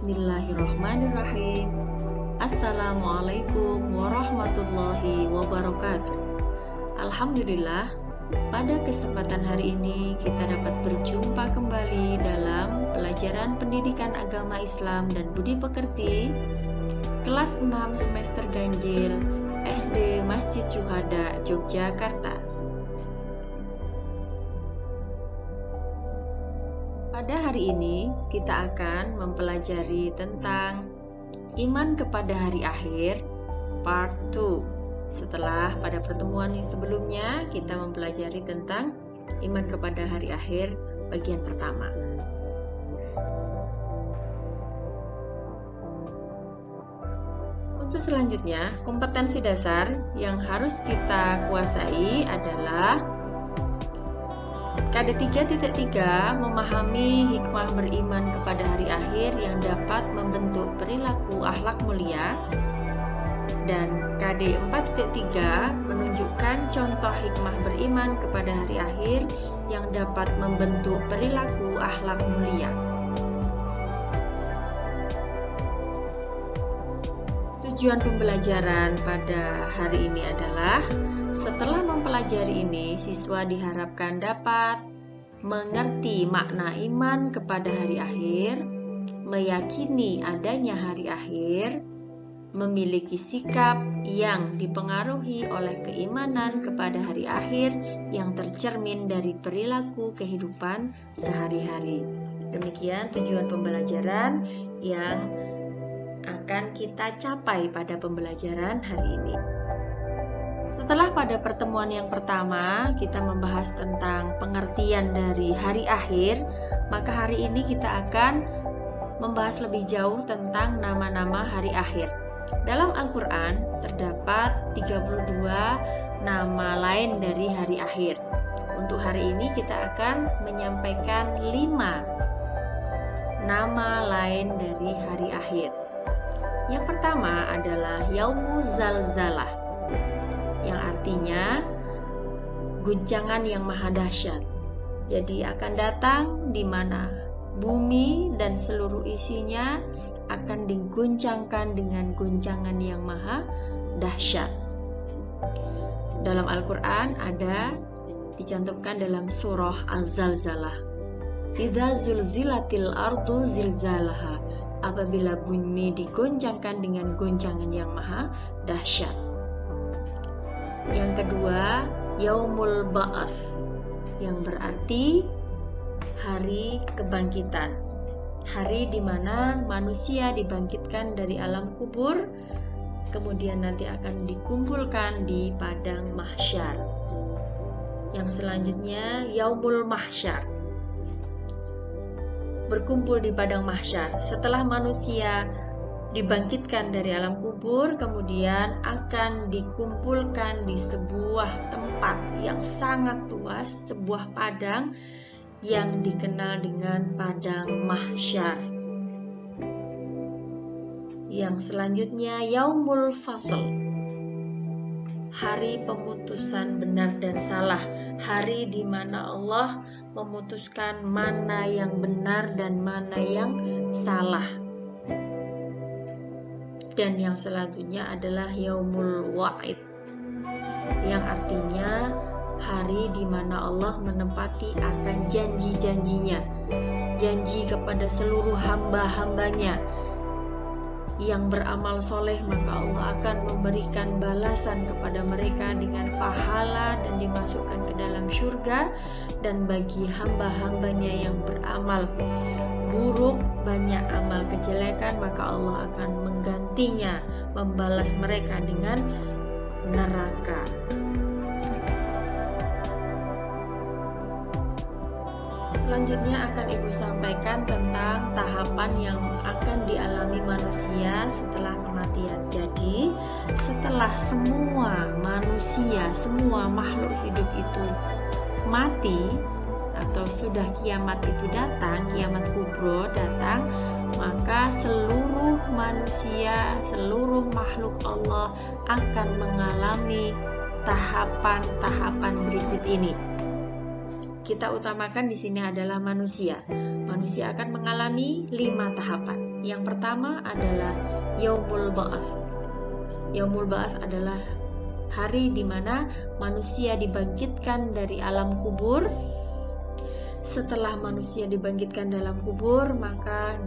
Bismillahirrahmanirrahim. Assalamualaikum warahmatullahi wabarakatuh. Alhamdulillah, pada kesempatan hari ini kita dapat berjumpa kembali dalam pelajaran pendidikan agama Islam dan budi pekerti kelas 6 semester ganjil SD Masjid Syuhada, Yogyakarta. Pada hari ini kita akan mempelajari tentang iman kepada hari akhir part 2. Setelah pada pertemuan yang sebelumnya kita mempelajari tentang iman kepada hari akhir bagian pertama. Untuk selanjutnya, kompetensi dasar yang harus kita kuasai adalah KD 3.3 memahami hikmah beriman kepada hari akhir yang dapat membentuk perilaku akhlak mulia, dan KD 4.3 menunjukkan contoh hikmah beriman kepada hari akhir yang dapat membentuk perilaku akhlak mulia. Tujuan pembelajaran pada hari ini adalah setelah mempelajari ini, siswa diharapkan dapat mengerti makna iman kepada hari akhir, meyakini adanya hari akhir, memiliki sikap yang dipengaruhi oleh keimanan kepada hari akhir yang tercermin dari perilaku kehidupan sehari-hari. Demikian tujuan pembelajaran yang akan kita capai pada pembelajaran hari ini. Setelah pada pertemuan yang pertama kita membahas tentang pengertian dari hari akhir, maka hari ini kita akan membahas lebih jauh tentang nama-nama hari akhir. Dalam Al-Quran terdapat 32 nama lain dari hari akhir. Untuk hari ini kita akan menyampaikan 5 nama lain dari hari akhir. Yang pertama adalah Yaumuz Zalzalah, yang artinya guncangan yang maha dahsyat. Jadi akan datang di mana bumi dan seluruh isinya akan diguncangkan dengan guncangan yang maha dahsyat. Dalam Al-Quran ada dicantumkan dalam surah Az-Zalzalah, Idza zulzilatil ardu zilzalaha, apabila bumi digoncangkan dengan goncangan yang maha dahsyat. Yang kedua, Yaumul Ba'ats, yang berarti hari kebangkitan. Hari di mana manusia dibangkitkan dari alam kubur, kemudian nanti akan dikumpulkan di padang mahsyar. Yang selanjutnya, Yaumul Mahsyar, berkumpul di padang mahsyar. Setelah manusia dibangkitkan dari alam kubur, kemudian akan dikumpulkan di sebuah tempat yang sangat luas, sebuah padang yang dikenal dengan padang mahsyar. Yang selanjutnya, Yaumul Fasl, hari pemutusan benar dan salah, hari di mana Allah memutuskan mana yang benar dan mana yang salah. Dan yang selanjutnya adalah Yaumul Wa'id, yang artinya hari di mana Allah menepati akan janji-janjinya, janji kepada seluruh hamba-hambanya yang beramal soleh, maka Allah akan memberikan balasan kepada mereka dengan pahala dan dimasukkan ke dalam surga. Dan bagi hamba-hambanya yang beramal buruk, banyak amal kejelekan, maka Allah akan menggantinya, membalas mereka dengan neraka. Selanjutnya akan Ibu sampaikan tentang tahapan yang akan dialami manusia setelah kematian. Jadi, setelah semua manusia, semua makhluk hidup itu mati, atau sudah kiamat itu datang, kiamat kubro datang, maka seluruh manusia, seluruh makhluk Allah akan mengalami tahapan-tahapan berikut ini. Kita utamakan di sini adalah manusia. Manusia akan mengalami 5 tahapan. Yang pertama adalah Yaumul Ba'ats. Yaumul Ba'ats adalah hari di mana manusia dibangkitkan dari alam kubur. Setelah manusia dibangkitkan dalam kubur, maka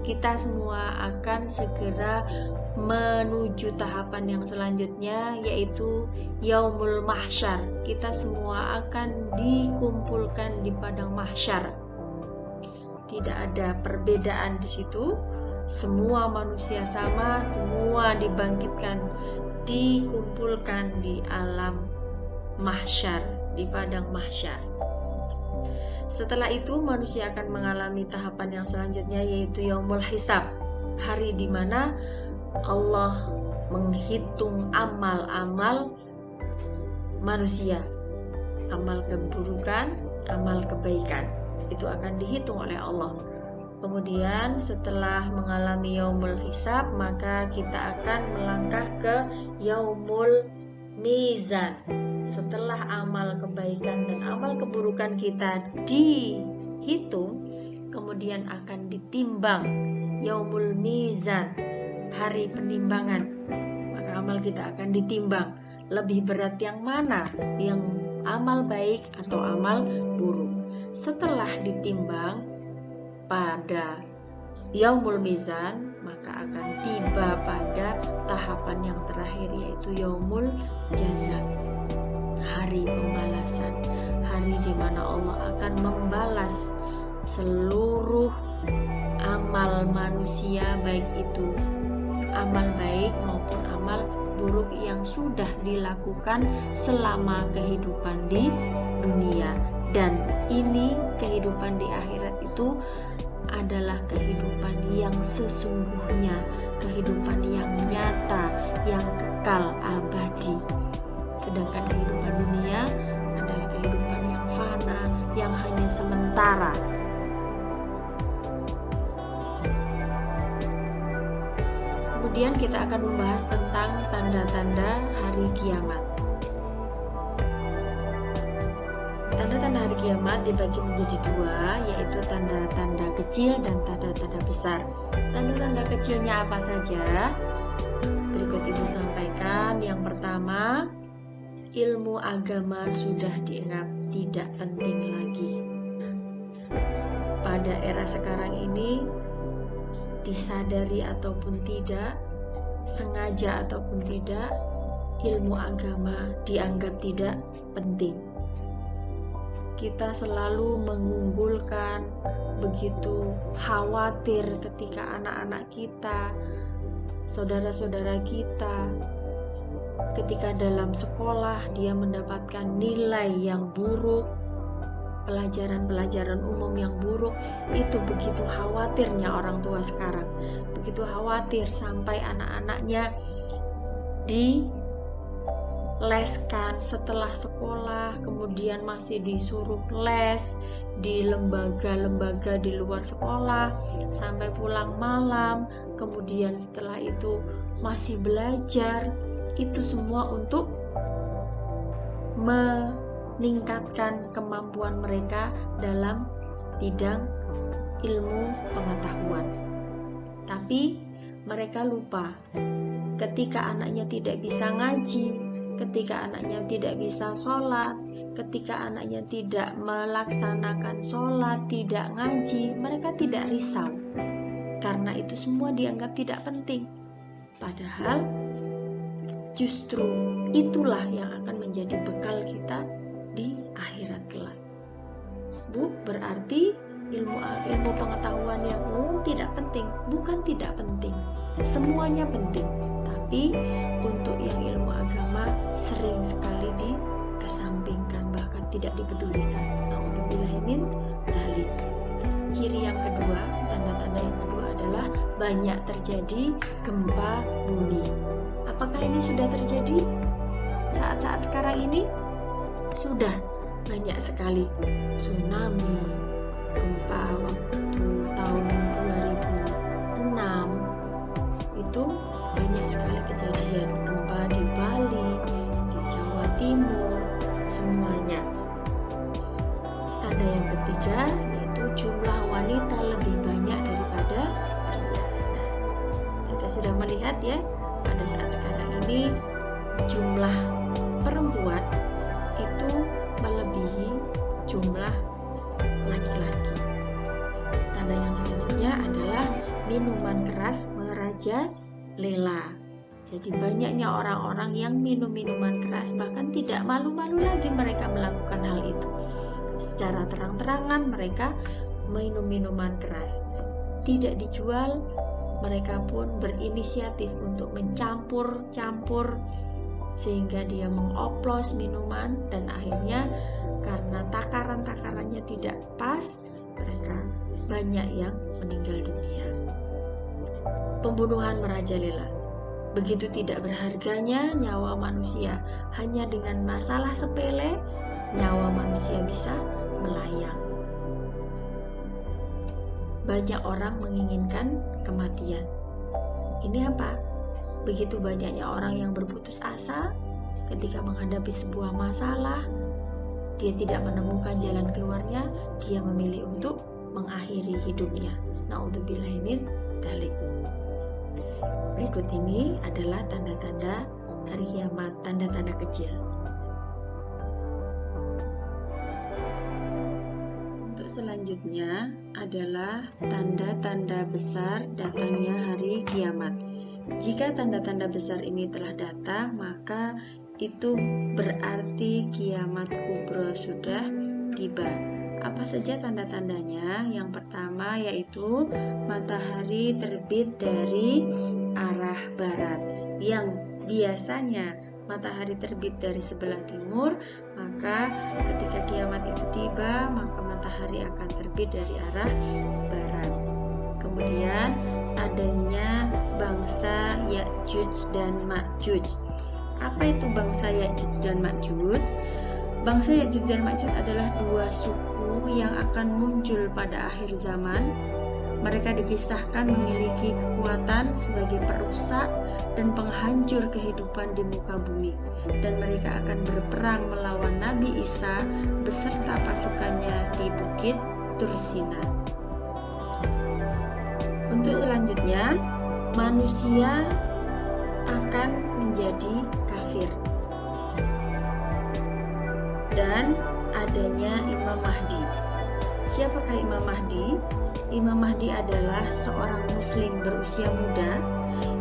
kita semua akan segera menuju tahapan yang selanjutnya, yaitu Yaumul Mahsyar. Kita semua akan dikumpulkan di padang mahsyar. Tidak ada perbedaan di situ. Semua manusia sama, semua dibangkitkan, dikumpulkan di alam mahsyar, di padang mahsyar. Setelah itu manusia akan mengalami tahapan yang selanjutnya, yaitu Yaumul Hisab, hari di mana Allah menghitung amal-amal manusia, amal keburukan, amal kebaikan, itu akan dihitung oleh Allah. Kemudian setelah mengalami Yaumul Hisab, maka kita akan melangkah ke Yaumul Mizan. Setelah amal kebaikan dan amal keburukan kita dihitung, kemudian akan ditimbang, Yaumul Mizan, hari penimbangan. Maka amal kita akan ditimbang, lebih berat yang mana, yang amal baik atau amal buruk. Setelah ditimbang pada Yaumul Mizan, maka akan tiba pada tahapan yang terakhir, yaitu Yaumul Jazaa, hari pembalasan, hari di mana Allah akan membalas seluruh amal manusia, baik itu amal baik maupun amal buruk yang sudah dilakukan selama kehidupan di dunia. Dan ini kehidupan di akhirat itu adalah kehidupan yang sesungguhnya, kehidupan yang nyata, yang kekal abadi. Sedangkan kehidupan dunia adalah kehidupan yang fana, yang hanya sementara. Kemudian kita akan membahas tentang tanda-tanda hari kiamat. Tanda-tanda hari kiamat dibagi menjadi dua, yaitu tanda-tanda kecil dan tanda-tanda besar. Tanda-tanda kecilnya apa saja? Berikut Ibu sampaikan. Yang pertama, ilmu agama sudah dianggap tidak penting lagi. Pada era sekarang ini, disadari ataupun tidak, sengaja ataupun tidak, ilmu agama dianggap tidak penting. Kita selalu mengunggulkan, begitu khawatir ketika anak-anak kita, saudara-saudara kita, ketika dalam sekolah dia mendapatkan nilai yang buruk, pelajaran-pelajaran umum yang buruk. Itu begitu khawatirnya orang tua sekarang, begitu khawatir sampai anak-anaknya dileskan setelah sekolah, kemudian masih disuruh les di lembaga-lembaga di luar sekolah sampai pulang malam, kemudian setelah itu masih belajar. Itu semua untuk meningkatkan kemampuan mereka dalam bidang ilmu pengetahuan. Tapi mereka lupa ketika anaknya tidak bisa ngaji, ketika anaknya tidak bisa sholat, ketika anaknya tidak melaksanakan sholat, tidak ngaji, mereka tidak risau karena itu semua dianggap tidak penting. Padahal justru itulah yang akan menjadi bekal kita di akhirat kelak. Bu, berarti ilmu pengetahuan yang umum tidak penting? Bukan tidak penting, semuanya penting. Tapi untuk yang ilmu agama sering sekali dikesampingkan, bahkan tidak dipedulikan. Nauzubillahi min dzalik. Ciri yang kedua, tanda-tanda yang kedua adalah banyak terjadi gempa bumi. Apakah ini sudah terjadi? Saat-saat sekarang ini sudah banyak sekali tsunami, gempa waktu tahun 2006 itu banyak sekali kejadian, gempa di Bali, di Jawa Timur, semuanya. Tanda yang ketiga yaitu jumlah wanita lebih banyak daripada pria. sudah melihat ya, pada saat sekarang ini jumlah perempuan itu melebihi jumlah laki-laki. Tanda yang selanjutnya adalah minuman keras merajalela. Jadi banyaknya orang-orang yang minum minuman keras, bahkan tidak malu-malu lagi mereka melakukan hal itu. Secara terang-terangan mereka minum minuman keras. Tidak dijual, mereka pun berinisiatif untuk mencampur-campur sehingga dia mengoplos minuman, dan akhirnya karena takaran-takarannya tidak pas, mereka banyak yang meninggal dunia. Pembunuhan merajalela. Begitu tidak berharganya nyawa manusia, hanya dengan masalah sepele nyawa manusia bisa melayang. Banyak orang menginginkan kematian. Ini apa? Begitu banyaknya orang yang berputus asa ketika menghadapi sebuah masalah, dia tidak menemukan jalan keluarnya, dia memilih untuk mengakhiri hidupnya. Na'udzubillahi min dzalik. Berikut ini adalah tanda-tanda hari kiamat, tanda-tanda kecil. Untuk selanjutnya adalah tanda-tanda besar datangnya hari kiamat. Jika tanda-tanda besar ini telah datang, maka itu berarti kiamat kubra sudah tiba. Apa saja tanda-tandanya? Yang pertama yaitu matahari terbit dari arah barat. Yang biasanya matahari terbit dari sebelah timur, maka ketika kiamat itu tiba, maka matahari akan terbit dari arah barat. Kemudian adanya bangsa Ya'juj dan Ma'juj. Apa itu bangsa Ya'juj dan Ma'juj? Bangsa Ya'juj dan Ma'juj adalah dua suku yang akan muncul pada akhir zaman. Mereka dikisahkan memiliki kekuatan sebagai perusak dan penghancur kehidupan di muka bumi, dan mereka akan berperang melawan Nabi Isa beserta pasukannya di Bukit Tursina. Untuk selanjutnya, manusia akan menjadi kafir dan adanya Imam Mahdi. Siapakah Imam Mahdi? Imam Mahdi adalah seorang muslim berusia muda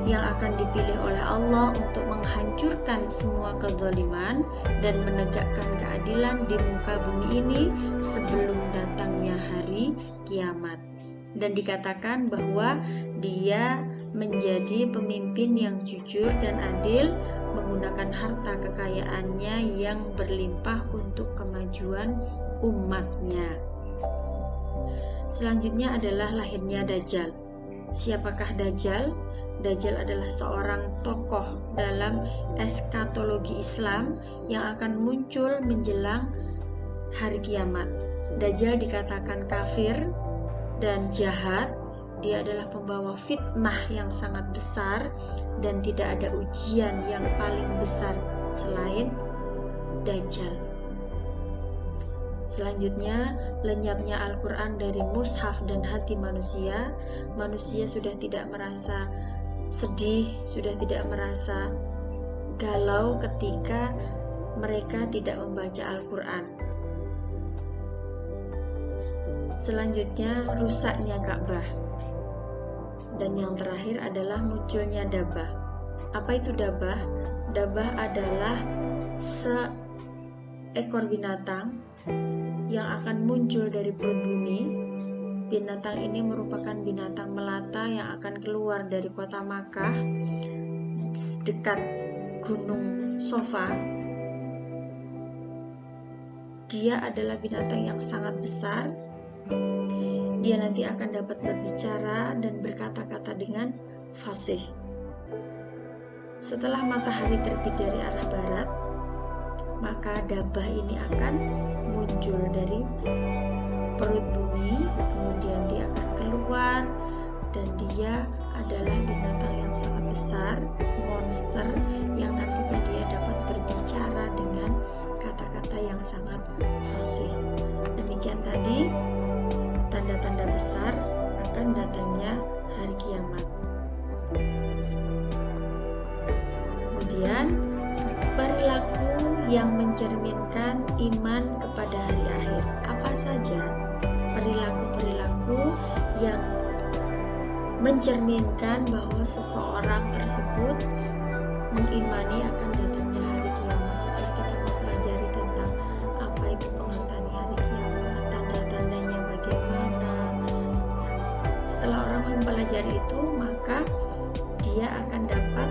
yang akan dipilih oleh Allah untuk menghancurkan semua kezaliman dan menegakkan keadilan di muka bumi ini sebelum datangnya hari kiamat. Dan dikatakan bahwa dia menjadi pemimpin yang jujur dan adil, menggunakan harta kekayaannya yang berlimpah untuk kemajuan umatnya. Selanjutnya adalah lahirnya Dajjal. Siapakah Dajjal? Dajjal adalah seorang tokoh dalam eskatologi Islam yang akan muncul menjelang hari kiamat. Dajjal dikatakan kafir dan jahat. Dia adalah pembawa fitnah yang sangat besar, dan tidak ada ujian yang paling besar selain Dajjal. Selanjutnya, lenyapnya Al-Quran dari mushaf dan hati manusia. Manusia sudah tidak merasa sedih, sudah tidak merasa galau ketika mereka tidak membaca Al-Quran. Selanjutnya, rusaknya Ka'bah. Dan yang terakhir adalah munculnya Dabah. Apa itu Dabah? Dabah adalah seekor binatang yang akan muncul dari perut bumi. Binatang ini merupakan binatang melata yang akan keluar dari kota Makkah dekat gunung Sofa. Dia adalah binatang yang sangat besar. Dia nanti akan dapat berbicara dan berkata-kata dengan fasih. Setelah matahari terbit dari arah barat, maka Dabah ini akan muncul dari perut bumi, kemudian dia akan keluar, dan dia adalah binatang yang sangat besar, monster yang nantinya dia dapat berbicara dengan kata-kata yang sangat fasih. Demikian tadi tanda-tanda besar akan datangnya hari kiamat. perilaku-perilaku yang mencerminkan bahwa seseorang tersebut mengimani akan datangnya hari kiamat. Setelah kita mempelajari tentang apa itu menghantani hari kiamat, tanda-tandanya bagaimana, setelah orang mempelajari itu, maka dia akan dapat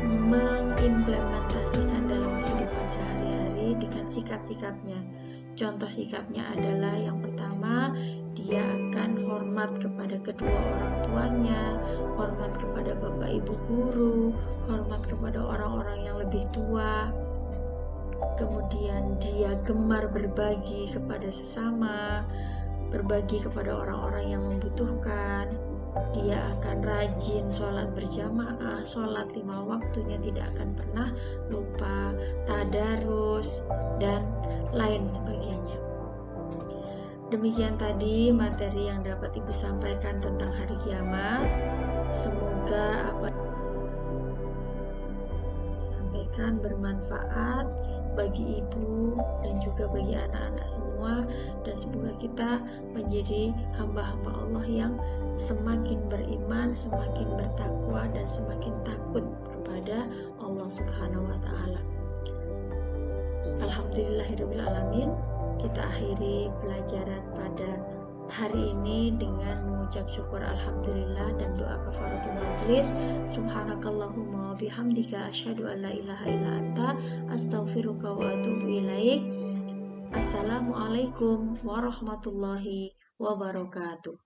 mengimplementasikan dalam kehidupan sehari-hari dengan sikap-sikapnya. Contoh sikapnya adalah yang pertama, dia akan hormat kepada kedua orang tuanya, hormat kepada bapak ibu guru, hormat kepada orang-orang yang lebih tua. Kemudian dia gemar berbagi kepada sesama, berbagi kepada orang-orang yang membutuhkan. Dia akan rajin sholat berjamaah, sholat 5 waktunya tidak akan pernah lupa, tadarus, dan lain sebagainya. Demikian tadi materi yang dapat Ibu sampaikan tentang hari kiamat. Semoga apa yang sampaikan bermanfaat bagi Ibu dan juga bagi anak-anak semua, dan semoga kita menjadi hamba-hamba Allah yang semakin beriman, semakin bertakwa, dan semakin takut kepada Allah Subhanahu wa Ta'ala. Alhamdulillahirrahmanirrahim. Kita akhiri pelajaran pada hari ini dengan mengucap syukur alhamdulillah dan doa kafaratul majlis. Subhanakallahumma wa bihamdika asyhadu an la ilaha illa anta astaghfiruka wa atubu ilaik. Assalamualaikum warahmatullahi wabarakatuh.